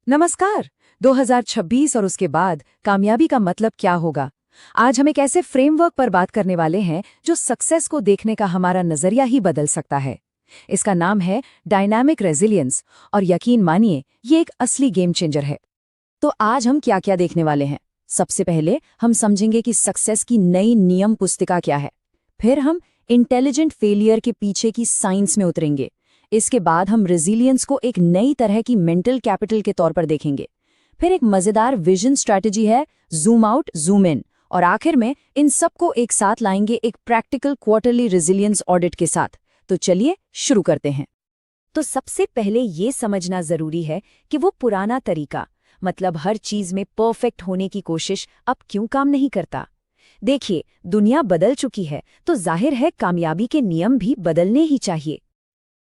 नमस्कार। 2026 और उसके बाद कामयाबी का मतलब क्या होगा? आज हम एक ऐसे फ्रेमवर्क पर बात करने वाले हैं जो सक्सेस को देखने का हमारा नजरिया ही बदल सकता है। इसका नाम है डायनामिक रेजिलियंस और यकीन मानिए ये एक असली गेम चेंजर है। तो आज हम क्या क्या देखने वाले हैं? सबसे पहले हम समझेंगे कि सक्सेस की नई नियम पुस्तिका क्या है। फिर हम इंटेलिजेंट फेलियर के पीछे की साइंस में उतरेंगे। इसके बाद हम रेजिलियंस को एक नई तरह की मेंटल कैपिटल के तौर पर देखेंगे। फिर एक मजेदार विजन स्ट्रैटेजी है जूम आउट जूम इन। और आखिर में इन सबको एक साथ लाएंगे एक प्रैक्टिकल क्वार्टरली रेजिलियंस ऑडिट के साथ। तो चलिए शुरू करते हैं। तो सबसे पहले ये समझना जरूरी है कि वो पुराना तरीका, मतलब हर चीज में परफेक्ट होने की कोशिश, अब क्यों काम नहीं करता। देखिए, दुनिया बदल चुकी है तो जाहिर है कामयाबी के नियम भी बदलने ही चाहिए।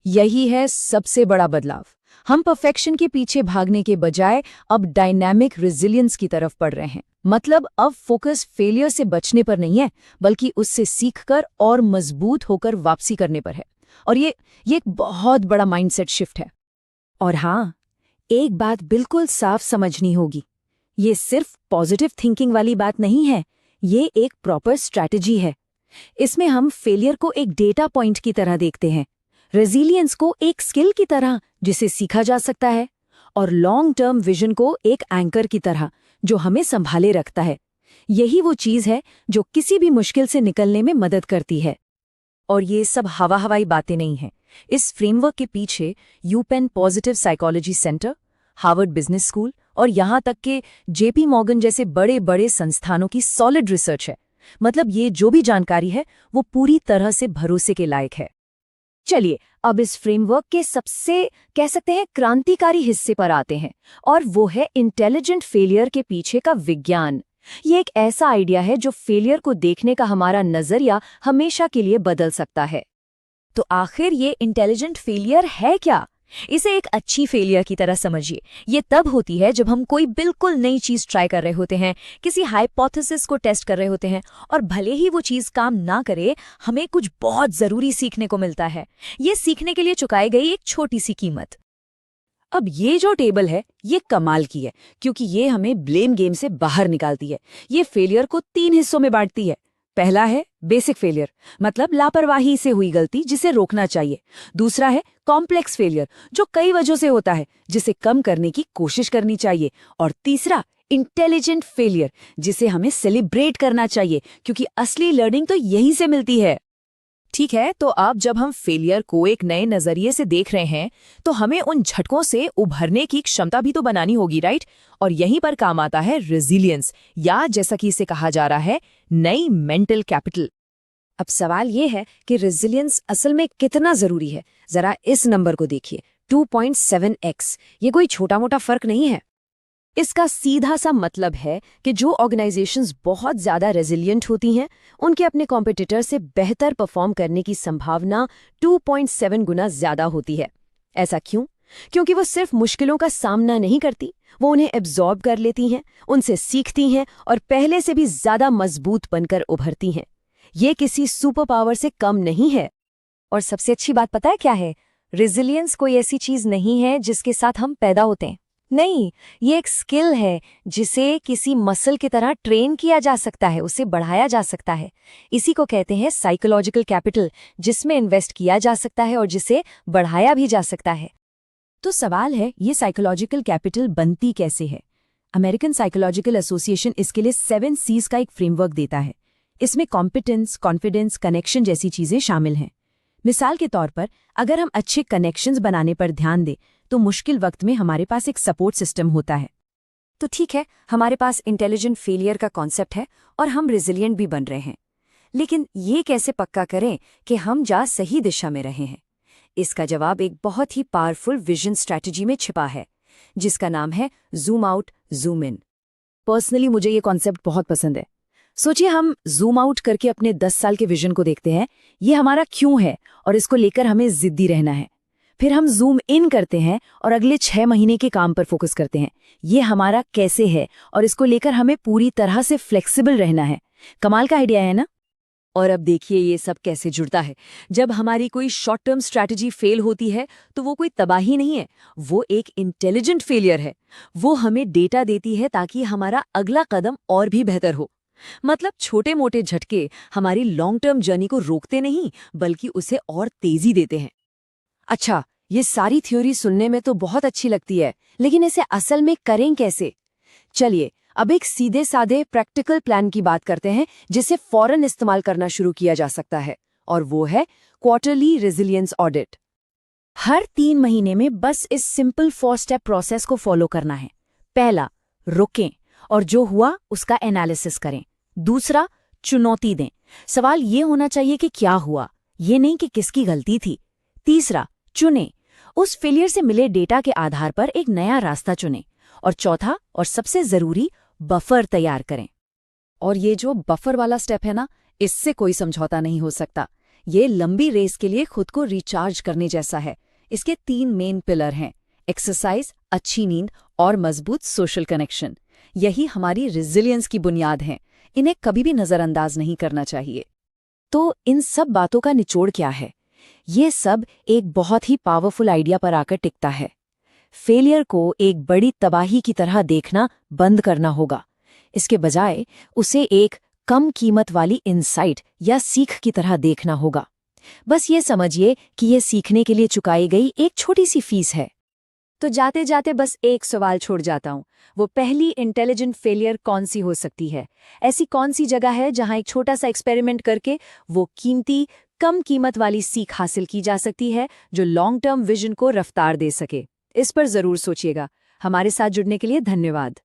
यही है सबसे बड़ा बदलाव। हम परफेक्शन के पीछे भागने के बजाय अब डायनामिक रेजिलियंस की तरफ बढ़ रहे हैं। मतलब अब फोकस फेलियर से बचने पर नहीं है, बल्कि उससे सीखकर और मजबूत होकर वापसी करने पर है। और ये एक बहुत बड़ा माइंडसेट शिफ्ट है। और हाँ, एक बात बिल्कुल साफ समझनी होगी, ये सिर्फ पॉजिटिव थिंकिंग वाली बात नहीं है, ये एक प्रॉपर स्ट्रैटेजी है। इसमें हम फेलियर को एक डेटा पॉइंट की तरह देखते हैं, रेजिलियंस को एक स्किल की तरह जिसे सीखा जा सकता है, और लॉन्ग टर्म विजन को एक एंकर की तरह जो हमें संभाले रखता है। यही वो चीज है जो किसी भी मुश्किल से निकलने में मदद करती है। और ये सब हवाई बातें नहीं हैं। इस फ्रेमवर्क के पीछे UPenn positive psychology centre, Harvard business school और यहाँ तक के जेपी मॉर्गन जैसे बड़े बड़े संस्थानों की सॉलिड रिसर्च है। मतलब ये जो भी जानकारी है वो पूरी तरह से भरोसे के लायक है। चलिए अब इस फ्रेमवर्क के सबसे कह सकते हैं क्रांतिकारी हिस्से पर आते हैं, और वो है इंटेलिजेंट फेलियर के पीछे का विज्ञान। ये एक ऐसा आइडिया है जो फेलियर को देखने का हमारा नजरिया हमेशा के लिए बदल सकता है। तो आखिर ये इंटेलिजेंट फेलियर है क्या? इसे एक अच्छी फेलियर की तरह समझिए। ये तब होती है जब हम कोई बिल्कुल नई चीज ट्राई कर रहे होते हैं, किसी हाइपोथेसिस को टेस्ट कर रहे होते हैं, और भले ही वो चीज काम ना करे, हमें कुछ बहुत जरूरी सीखने को मिलता है। ये सीखने के लिए चुकाई गई एक छोटी सी कीमत। अब ये जो टेबल है ये कमाल की है, क्योंकि ये हमें ब्लेम गेम से बाहर निकालती है। ये फेलियर को 3 हिस्सों में बांटती है। पहला है बेसिक फेलियर, मतलब लापरवाही से हुई गलती जिसे रोकना चाहिए। दूसरा है कॉम्प्लेक्स फेलियर, जो कई वजहों से होता है, जिसे कम करने की कोशिश करनी चाहिए। और तीसरा इंटेलिजेंट फेलियर, जिसे हमें सेलिब्रेट करना चाहिए, क्योंकि असली लर्निंग तो यहीं से मिलती है। ठीक है, तो अब जब हम फेलियर को एक नए नजरिए से देख रहे हैं, तो हमें उन झटकों से उभरने की क्षमता भी तो बनानी होगी, राइट? और यहीं पर काम आता है रेजिलियंस, या जैसा कि इसे कहा जा रहा है, नई मेंटल कैपिटल। अब सवाल ये है कि रेजिलियंस असल में कितना जरूरी है। जरा इस नंबर को देखिए, 2.7x। ये कोई छोटा मोटा फर्क नहीं है। इसका सीधा सा मतलब है कि जो ऑर्गेनाइजेशंस बहुत ज्यादा रेजिलिएंट होती हैं, उनके अपने कॉम्पिटिटर से बेहतर परफॉर्म करने की संभावना 2.7 गुना ज्यादा होती है। ऐसा क्यों? क्योंकि वो सिर्फ मुश्किलों का सामना नहीं करती, वो उन्हें एब्जॉर्ब कर लेती हैं, उनसे सीखती हैं और पहले से भी ज्यादा मजबूत बनकर उभरती हैं। ये किसी सुपर पावर से कम नहीं है। और सबसे अच्छी बात पता है क्या है? रेजिलियंस कोई ऐसी चीज नहीं है जिसके साथ हम पैदा होते हैं। नहीं, ये एक स्किल है जिसे किसी मसल की तरह ट्रेन किया जा सकता है, उसे बढ़ाया जा सकता है। इसी को कहते हैं साइकोलॉजिकल कैपिटल, जिसमें इन्वेस्ट किया जा सकता है और जिसे बढ़ाया भी जा सकता है। तो सवाल है, ये साइकोलॉजिकल कैपिटल बनती कैसे है? अमेरिकन साइकोलॉजिकल एसोसिएशन इसके लिए 7 C's का एक फ्रेमवर्क देता है। इसमें कॉम्पिटेंस, कॉन्फिडेंस, कनेक्शन जैसी चीजें शामिल हैं। मिसाल के तौर पर, अगर हम अच्छे कनेक्शंस बनाने पर ध्यान दें, तो मुश्किल वक्त में हमारे पास एक सपोर्ट सिस्टम होता है। तो ठीक है, हमारे पास इंटेलिजेंट फेलियर का कॉन्सेप्ट है और हम रेजिलिएंट भी बन रहे हैं। लेकिन ये कैसे पक्का करें कि हम सही दिशा में रहे हैं? इसका जवाब एक बहुत ही पावरफुल विजन स्ट्रैटेजी में छिपा है, जिसका नाम है zoom out zoom in. Personally मुझे ये कॉन्सेप्ट बहुत पसंद है। सोचिए, हम जूम आउट करके अपने 10 साल के विजन को देखते हैं, ये हमारा क्यों है और इसको लेकर हमें जिद्दी रहना है। फिर हम जूम इन करते हैं और अगले 6 महीने के काम पर फोकस करते हैं, ये हमारा कैसे है और इसको लेकर हमें पूरी तरह से फ्लेक्सिबल रहना है। कमाल का आइडिया है ना? और अब देखिए ये सब कैसे जुड़ता है। जब हमारी कोई शॉर्ट टर्म स्ट्रैटेजी फेल होती है तो वो कोई तबाही नहीं है, वो एक इंटेलिजेंट फेलियर है। वो हमें डेटा देती है ताकि हमारा अगला कदम और भी बेहतर हो। मतलब छोटे मोटे झटके हमारी लॉन्ग टर्म जर्नी को रोकते नहीं, बल्कि उसे और तेजी देते हैं। अच्छा, ये सारी थ्योरी सुनने में तो बहुत अच्छी लगती है, लेकिन इसे असल में करें कैसे? चलिए अब एक सीधे साधे प्रैक्टिकल प्लान की बात करते हैं जिसे फौरन इस्तेमाल करना शुरू किया जा सकता है, और वो है क्वार्टरली रेजिलियंस ऑडिट। हर 3 महीने में बस इस सिंपल 4 स्टेप प्रोसेस को फॉलो करना है। पहला, रुकें और जो हुआ उसका एनालिसिस करें। दूसरा, चुनौती दें। सवाल ये होना चाहिए कि क्या हुआ, ये नहीं कि किसकी गलती थी। तीसरा, चुनें। उस फेलियर से मिले डेटा के आधार पर एक नया रास्ता चुनें। और चौथा और सबसे जरूरी, बफर तैयार करें। और ये जो बफर वाला स्टेप है ना, इससे कोई समझौता नहीं हो सकता। ये लंबी रेस के लिए खुद को रिचार्ज करने जैसा है। इसके 3 मेन पिलर हैं: एक्सरसाइज, अच्छी नींद और मजबूत सोशल कनेक्शन। यही हमारी रेजिलियंस की बुनियाद हैं। इन्हें कभी भी नजरअंदाज नहीं करना चाहिए। तो इन सब बातों का निचोड़ क्या है? ये सब एक बहुत ही पावरफुल आइडिया पर आकर टिकता है। फेलियर को एक बड़ी तबाही की तरह देखना बंद करना होगा। इसके बजाय उसे एक कम कीमत वाली इनसाइट या सीख की तरह देखना होगा। बस ये समझिए कि ये सीखने के लिए चुकाई गई एक छोटी सी फीस है। तो जाते जाते बस एक सवाल छोड़ जाता हूँ, वो पहली इंटेलिजेंट फेलियर कौन सी हो सकती है? ऐसी कौन सी जगह है जहाँ एक छोटा सा एक्सपेरिमेंट करके वो कीमती, कम कीमत वाली सीख हासिल की जा सकती है जो लॉन्ग टर्म विजन को रफ्तार दे सके? इस पर जरूर सोचिएगा। हमारे साथ जुड़ने के लिए धन्यवाद।